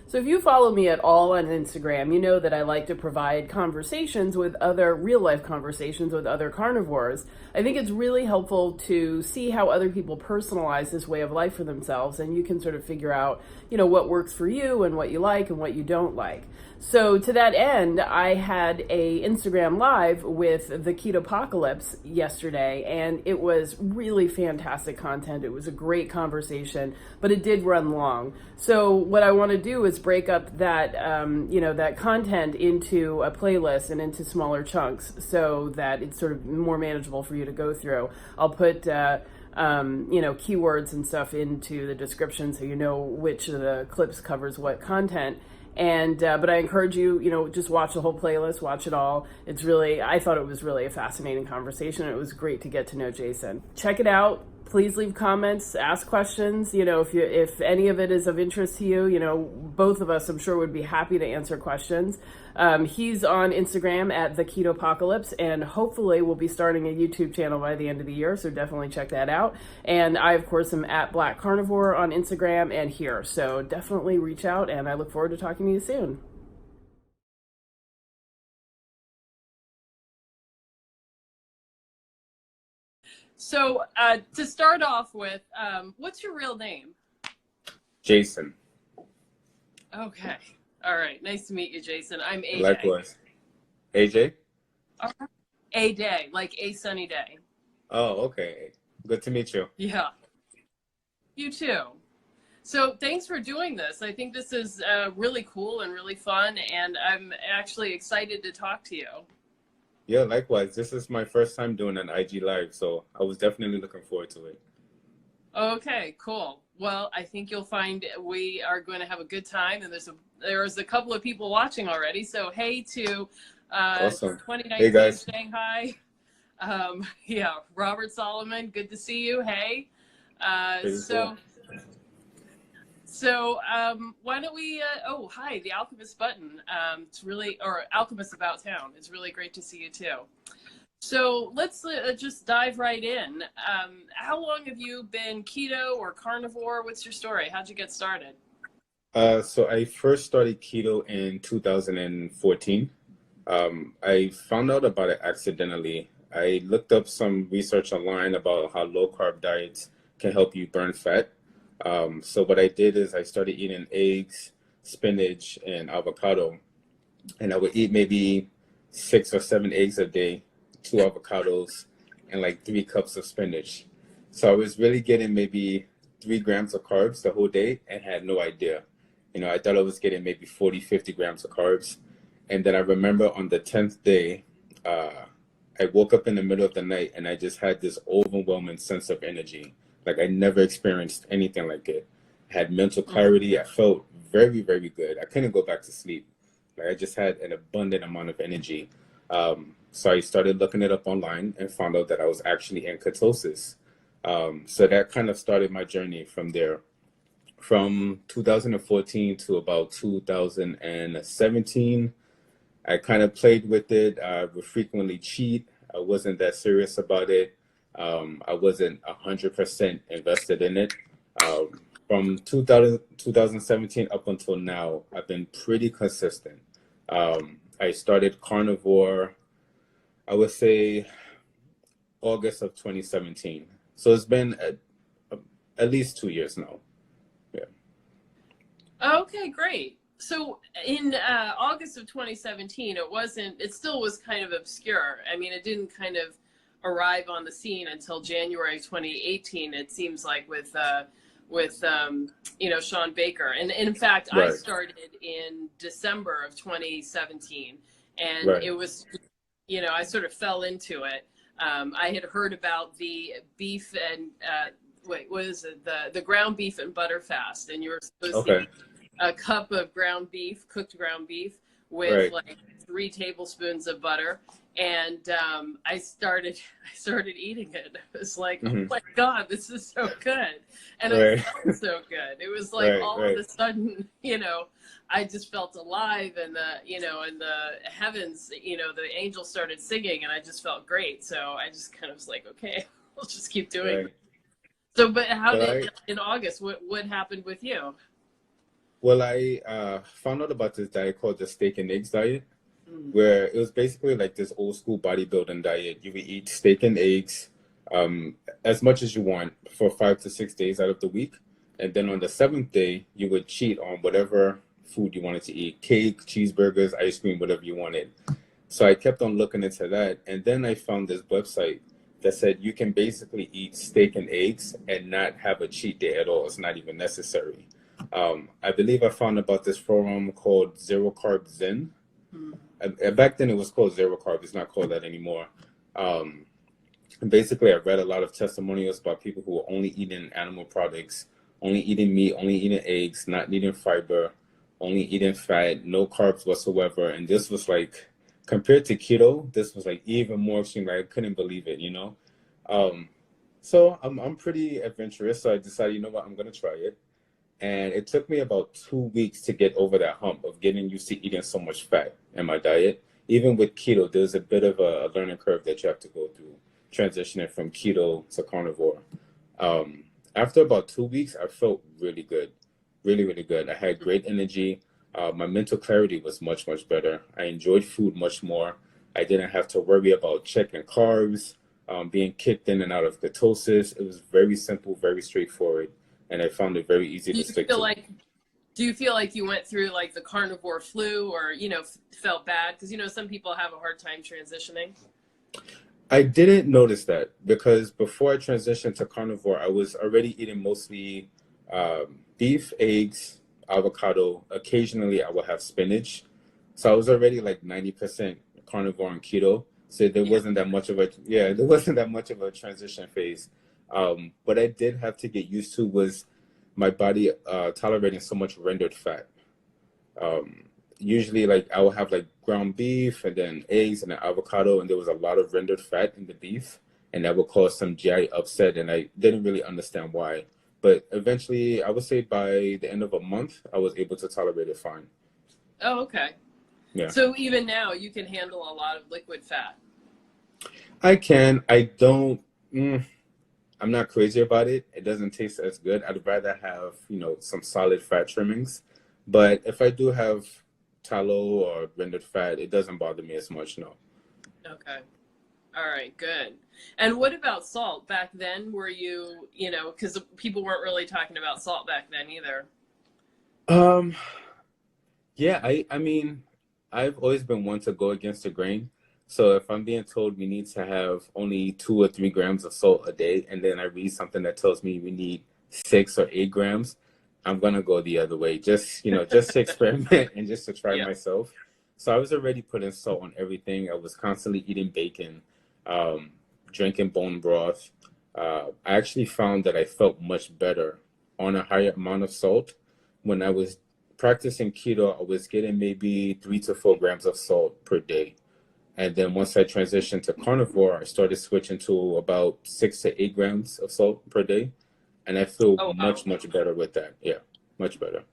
So if you follow me at all on Instagram, you know that I like to provide conversations with other real life conversations with other carnivores. I think it's really helpful to see how other people personalize this way of life for themselves, and you can sort of figure out, what works for you and what you like and what you don't like. So to that end, I had a Instagram live with the Keto Apocalypse yesterday, and it was really fantastic content. It was a great conversation, but it did run long. So what I want to do is break up that that content into a playlist and into smaller chunks so that it's sort of more manageable for you to go through. I'll put keywords and stuff into the description so you know which of the clips covers what content. And but I encourage you, just watch the whole playlist, watch it all. I thought it was really a fascinating conversation. It was great to get to know Jason. Check it out. Please leave comments, ask questions. If any of it is of interest to you, both of us, I'm sure, would be happy to answer questions. He's on Instagram at the Keto Apocalypse, and hopefully we'll be starting a YouTube channel by the end of the year. So definitely check that out. And I, of course, am at Black Carnivore on Instagram and here. So definitely reach out, and I look forward to talking to you soon. So to start off with, what's your real name? Jason. Okay. All right. Nice to meet you, Jason. I'm AJ. Likewise. AJ? A day, like a sunny day. Oh, okay. Good to meet you. Yeah. You too. So thanks for doing this. I think this is really cool and really fun, and I'm actually excited to talk to you. Yeah, likewise. This is my first time doing an IG Live, so I was definitely looking forward to it. Okay, cool. Well, I think you'll find we are going to have a good time, and there's a couple of people watching already. So hey to Awesome. 2019 Hey guys. Shanghai. Yeah, Robert Solomon, good to see you. Hey. So why don't we, hi, the Alchemist button. Or Alchemist About Town. It's really great to see you too. So let's just dive right in. How long have you been keto or carnivore? What's your story? How'd you get started? So I first started keto in 2014. I found out about it accidentally. I looked up some research online about how low carb diets can help you burn fat. So what I did is I started eating eggs, spinach, and avocado. And I would eat maybe 6 or 7 eggs a day, 2 avocados, and like 3 cups of spinach. So I was really getting maybe 3 grams of carbs the whole day and had no idea. I thought I was getting maybe 40, 50 grams of carbs. And then I remember on the 10th day, I woke up in the middle of the night and I just had this overwhelming sense of energy. Like I never experienced anything like it. I had mental clarity. I felt very, very good. I couldn't go back to sleep. Like I just had an abundant amount of energy. So I started looking it up online and found out that I was actually in ketosis. So that kind of started my journey from there. From 2014 to about 2017, I kind of played with it. I would frequently cheat. I wasn't that serious about it. I wasn't 100% invested in it. From 2017 up until now, I've been pretty consistent. I started carnivore, I would say August of 2017. So it's been at least 2 years now. Yeah. Okay, great. So in August of 2017, it still was kind of obscure. I mean, it didn't kind of arrive on the scene until January 2018, it seems like, with Sean Baker. And in fact, Right. I started in December of 2017, and Right. it was, I sort of fell into it. I had heard about the beef and what is it? The ground beef and butter fast, and you were supposed to eat a cup of cooked ground beef with like 3 tablespoons of butter. And I started eating it. It was like, oh my God, this is so good. And it felt so good. It was like all of a sudden, I just felt alive, and the heavens, the angels started singing, and I just felt great. So I just kind of was like, okay, we'll just keep doing it. So, but in August, what happened with you? Well, I found out about this diet called the steak and eggs diet, Mm. where it was basically like this old school bodybuilding diet. You would eat steak and eggs um, as much as you want for 5 to 6 days out of the week. And then on the seventh day, you would cheat on whatever food you wanted to eat, cake, cheeseburgers, ice cream, whatever you wanted. So I kept on looking into that. And then I found this website that said you can basically eat steak and eggs and not have a cheat day at all. It's not even necessary. I believe I found about this forum called Zero Carb Zen. Mm. Back then it was called Zero Carb. It's not called that anymore. Basically, I read a lot of testimonials about people who were only eating animal products, only eating meat, only eating eggs, not eating fiber, only eating fat, no carbs whatsoever. And this was like, compared to keto, this was like even more extreme. Like, I couldn't believe it, you know? So I'm pretty adventurous. So I decided, you know what, I'm gonna try it. And it took me about 2 weeks to get over that hump of getting used to eating so much fat in my diet. Even with keto, there's a bit of a learning curve that you have to go through, transitioning from keto to carnivore. After about 2 weeks, I felt really good, really, really good. I had great energy. My mental clarity was much, much better. I enjoyed food much more. I didn't have to worry about checking carbs, being kicked in and out of ketosis. It was very simple, very straightforward, and I found it very easy Do to you stick feel to. like do you feel like you went through like the carnivore flu, or felt bad because some people have a hard time transitioning? I didn't notice that because before I transitioned to carnivore, I was already eating mostly beef, eggs, avocado. Occasionally, I would have spinach. So I was already like 90% carnivore and keto. So there Yeah. wasn't that much of a there wasn't that much of a transition phase. What I did have to get used to was my body tolerating so much rendered fat. Um, Usually, like I would have like ground beef and then eggs and then avocado, and there was a lot of rendered fat in the beef, and that would cause some GI upset, and I didn't really understand why. But eventually, I would say by the end of a month, I was able to tolerate it fine. Oh, okay. Yeah, So even now you can handle a lot of liquid fat. I can. I don't. I'm not crazy about it. It doesn't taste as good. I'd rather have, some solid fat trimmings. But if I do have tallow or rendered fat, it doesn't bother me as much, no. Okay. All right, good. And what about salt? Back then, were because people weren't really talking about salt back then either. Um, yeah, I mean, I've always been one to go against the grain. So if I'm being told we need to have only 2 or 3 grams of salt a day, and then I read something that tells me we need 6 or 8 grams, I'm gonna go the other way. Just to experiment and just to try Yeah. myself. So I was already putting salt on everything. I was constantly eating bacon, um, drinking bone broth. I actually found that I felt much better on a higher amount of salt when I was practicing keto. I was getting maybe 3 to 4 grams of salt per day. And then once I transitioned to carnivore, I started switching to about 6 to 8 grams of salt per day. And I feel Oh, wow. much, much better with that. Yeah, much better.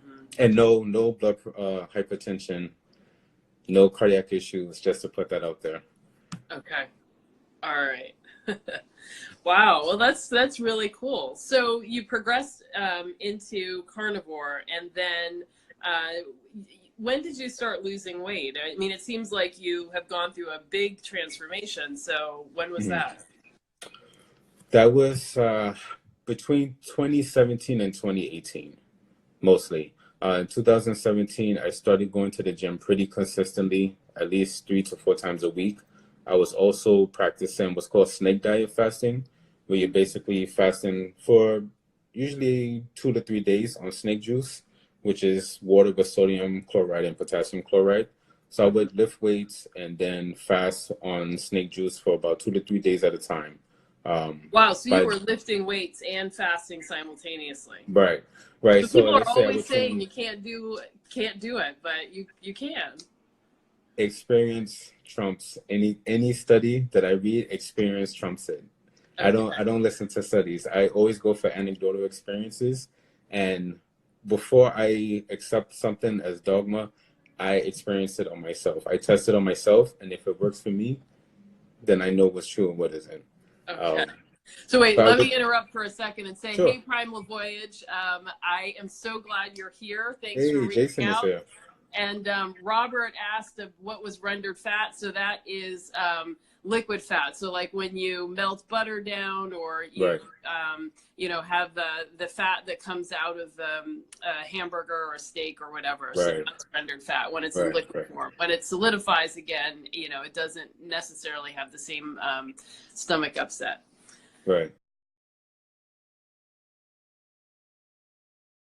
Mhm. And no blood hypertension, no cardiac issues, just to put that out there. Okay. All right. Wow. Well, that's really cool. So you progressed into carnivore, and then when did you start losing weight? I mean, it seems like you have gone through a big transformation. So when was Mhm. that? That was between 2017 and 2018, mostly. In 2017, I started going to the gym pretty consistently, at least 3 to 4 times a week. I was also practicing what's called snake diet fasting, where you're basically fasting for usually 2 to 3 days on snake juice, which is water with sodium chloride and potassium chloride. So I would lift weights and then fast on snake juice for about 2 to 3 days at a time. Wow. So you But were lifting weights and fasting simultaneously. right, right. So So people are let's say I always would saying train. you can't do it, but you can. Experience trumps any study that I read. Experience trumps it. Okay. I don't listen to studies. I always go for anecdotal experiences, and before I accept something as dogma, I experience it on myself. I test it on myself, and if it works for me, then I know what's true and what isn't. Okay. Um, So wait, So let me interrupt for a second and say, sure. hey, Primal Voyage. I am so glad you're here. Thanks Hey, for reaching Jason out. is here. And Robert asked of what was rendered fat. So that is liquid fat. So like when you melt butter down, or you, Right. you know, have the fat that comes out of a hamburger or a steak or whatever. So Right. that's rendered fat when it's Right, in liquid right. form. When it solidifies again, you know, it doesn't necessarily have the same stomach upset. Right.